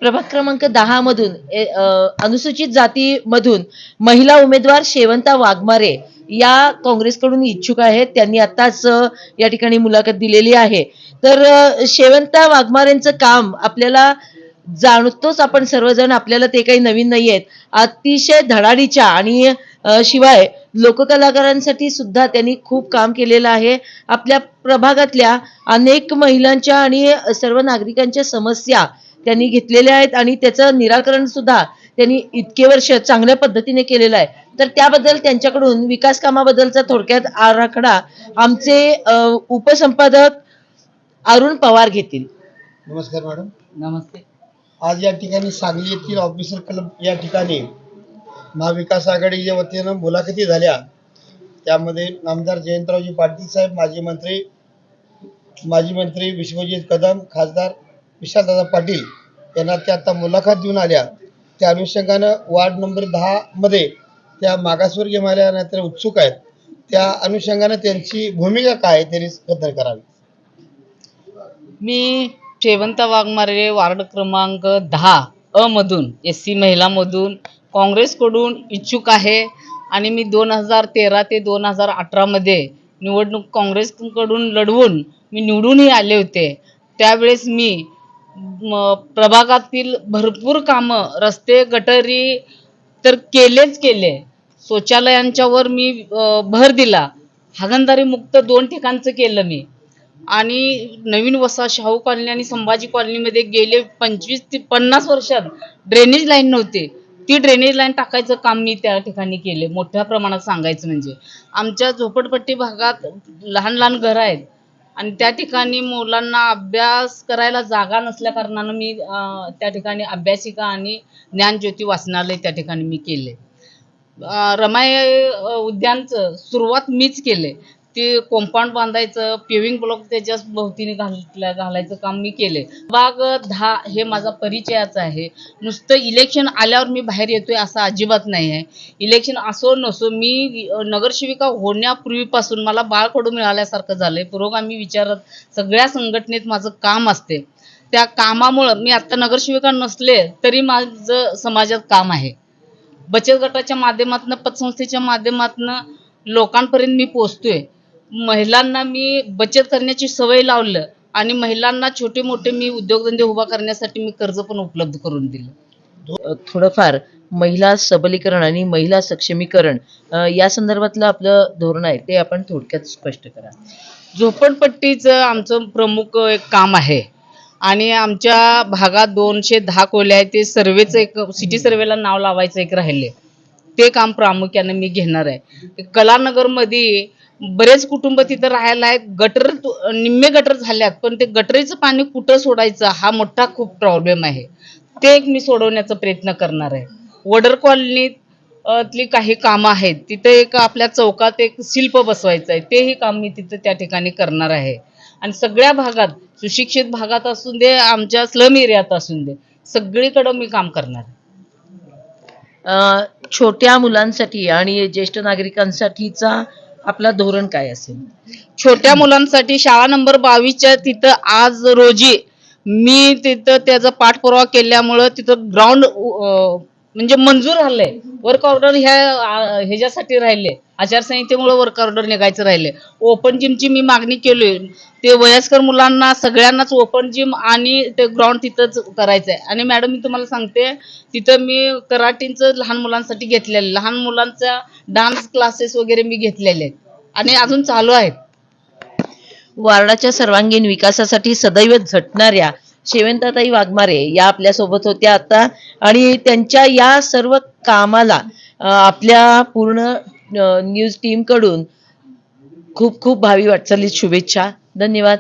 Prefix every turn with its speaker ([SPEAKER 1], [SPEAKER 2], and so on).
[SPEAKER 1] प्रभाग क्रमांक 10 मधून अनुसूचित जातीमधून महिला उमेदवार शेवंता वाघमारे या काँग्रेसकडून इच्छुक आहेत. त्यांनी आताच या ठिकाणी मुलाखत दिलेली आहे. तर शेवंता वाघमारेंचं काम आपल्याला जाणतोच आपण सर्वजण, आपल्याला ते काही नवीन नाही आहेत. अतिशय धडाडीच्या आणि शिवाय लोककलाकारांसाठी सुद्धा त्यांनी खूप काम केलेलं आहे. आपल्या प्रभागातल्या अनेक महिलांच्या आणि सर्व नागरिकांच्या समस्या त्यांनी घेतलेल्या आहेत आणि त्याचं निराकरण सुद्धा त्यांनी इतके वर्ष चांगल्या पद्धतीने केलेलं आहे. तर त्याबद्दल त्यांच्याकडून विकास कामाबद्दलचा थोडक्यात आराखडा आमचे उपसंपादक अरुण पवार घेतील.
[SPEAKER 2] नमस्कार मॅडम.
[SPEAKER 1] नमस्ते.
[SPEAKER 2] आज या ठिकाणी सांगली येथील ऑफिसर क्लब या ठिकाणी महाविकास आघाडीच्या वतीनं मुलाखती झाल्या. त्यामध्ये आमदार जयंतरावजी पाटील साहेब, माजी मंत्री विश्वजित कदम, खासदार विशालदादा पाटील यांना त्या आता मुलाखत देऊन आल्या. त्या अनुषंगानं वार्ड नंबर 10 मध्ये त्या मागासवर्गीय महिला उत्सुक आहेत. त्या अनुषंगानं त्यांची भूमिका काय त्यांनी कथन करावी.
[SPEAKER 3] मी शेवंता वाघमारे वार्ड क्रमांक 10 मधून SC महिलामधून काँग्रेसकडून इच्छुक आहे आणि मी 2013 ते 2018 मध्ये निवडणूक काँग्रेसकडून लढवून मी निवडूनही आले होते. त्यावेळेस मी प्रभागातील भरपूर कामं, रस्ते, गटारी तर केले. शौचालयांच्यावर मी भर दिला. हागणदारी मुक्त 2 ठिकाणचं केलं मी. आणि नवीन वसा, शाहू कॉलनी आणि संभाजी कॉलनीमध्ये गेले 25 ते 50 वर्षात ड्रेनेज लाईन नव्हते. ती ड्रेनेज लाईन टाकायचं काम मी त्या ठिकाणी केले. मोठ्या प्रमाणात सांगायचं म्हणजे आमच्या झोपडपट्टी भागात लहान घरं आहेत आणि त्या ठिकाणी मुलांना अभ्यास करायला जागा नसल्या कारणानं मी त्या ठिकाणी अभ्यासिका आणि ज्ञानज्योती वाचनालय त्या ठिकाणी मी केले. रमाई उद्यानचं सुरुवात मीच केले. ते कॉम्पाऊंड बांधायचं, पेविंग ब्लॉक त्याच्या भोवतीने घालायचं काम मी केले. बाग 10 हे माझा परिचयाचं आहे. नुसतं इलेक्शन आल्यावर मी बाहेर येतोय असं अजिबात नाही आहे. इलेक्शन असो नसो, मी नगरसेविका होण्यापूर्वीपासून मला बाळकडू मिळाल्यासारखं झालंय. पुरोगामी विचारात सगळ्या संघटनेत माझं काम असते. त्या कामामुळं मी आता नगरसेविका नसले तरी माझं समाजात काम आहे. बचत गटाच्या माध्यमातून, पतसंस्थेच्या माध्यमातून लोकांपर्यंत मी पोहोचतोय. महिलांना मी बचत करण्याची सवय लावलं आणि महिलांना छोटे मोठे मी उद्योगधंदे उभा करण्यासाठी मी कर्ज पण उपलब्ध करून दिलं.
[SPEAKER 1] थोडंफार महिला सबलीकरण आणि महिला सक्षमीकरण या संदर्भातलं आपलं धोरण आहे ते आपण थोडक्यात स्पष्ट करा.
[SPEAKER 3] झोपडपट्टीचं आमचं प्रमुख एक काम आहे आणि आमच्या भागात 210 खोल्या आहेत. ते सर्वेचं एक सिटी सर्वेला नाव लावायचं एक राहिले. ते काम प्रामुख्याने मी घेणार आहे. कलानगरमध्ये बरेच कुटुंब तिथं राहायला आहेत. गटर निम्मे गटर झाल्यात, पण ते गटरीचं पाणी कुठं सोडायचं हा मोठा खूप प्रॉब्लेम आहे. ते एक मी सोडवण्याचा प्रयत्न करणार आहे. वडर कॉलनीतली काही कामं आहेत. तिथं एक आपल्या चौकात एक शिल्प बसवायचं आहे. तेही काम मी तिथं त्या ठिकाणी करणार आहे. आणि सगळ्या भागात, सुशिक्षित भागात असून दे, आमच्या स्लम एरियात असून दे, सगळीकडं मी काम करणार आहे.
[SPEAKER 1] छोट्या मुलांसाठी आणि ज्येष्ठ नागरिकांसाठीचा आपला धोरण काय असेल?
[SPEAKER 3] छोट्या मुलांसाठी शाळा नंबर 22च्या तिथं आज रोजी मी तिथं त्याचा पाठपुरावा केल्यामुळं तिथं ग्राउंड म्हणजे मंजूर झालंय. वर्क ऑर्डर ह्याच्यासाठी राहिले, आचारसंहितेमुळे वर्क ऑर्डर निघायचं राहिले. ओपन जिमची मी मागणी केली. ते वयस्कर मुलांना सगळ्यांनाच ओपन जिम आणि ते ग्राउंड तिथंच करायचं आहे. आणि मॅडम मी तुम्हाला सांगते, तिथं मी कराटेचं लहान मुलांसाठी घेतलेलं, लहान मुलांचा डान्स क्लासेस वगैरे मी घेतलेले आहेत आणि अजून चालू आहेत.
[SPEAKER 1] वार्डाच्या सर्वांगीण विकासासाठी सदैव झटणाऱ्या शेवंताताई वाघमारे या आपल्या सोबत होत्या आता आणि त्यांच्या या सर्व कामाला आपल्या पूर्ण न्यूज टीम कडून खूप खूप भावी वाटचालीत शुभेच्छा. धन्यवाद.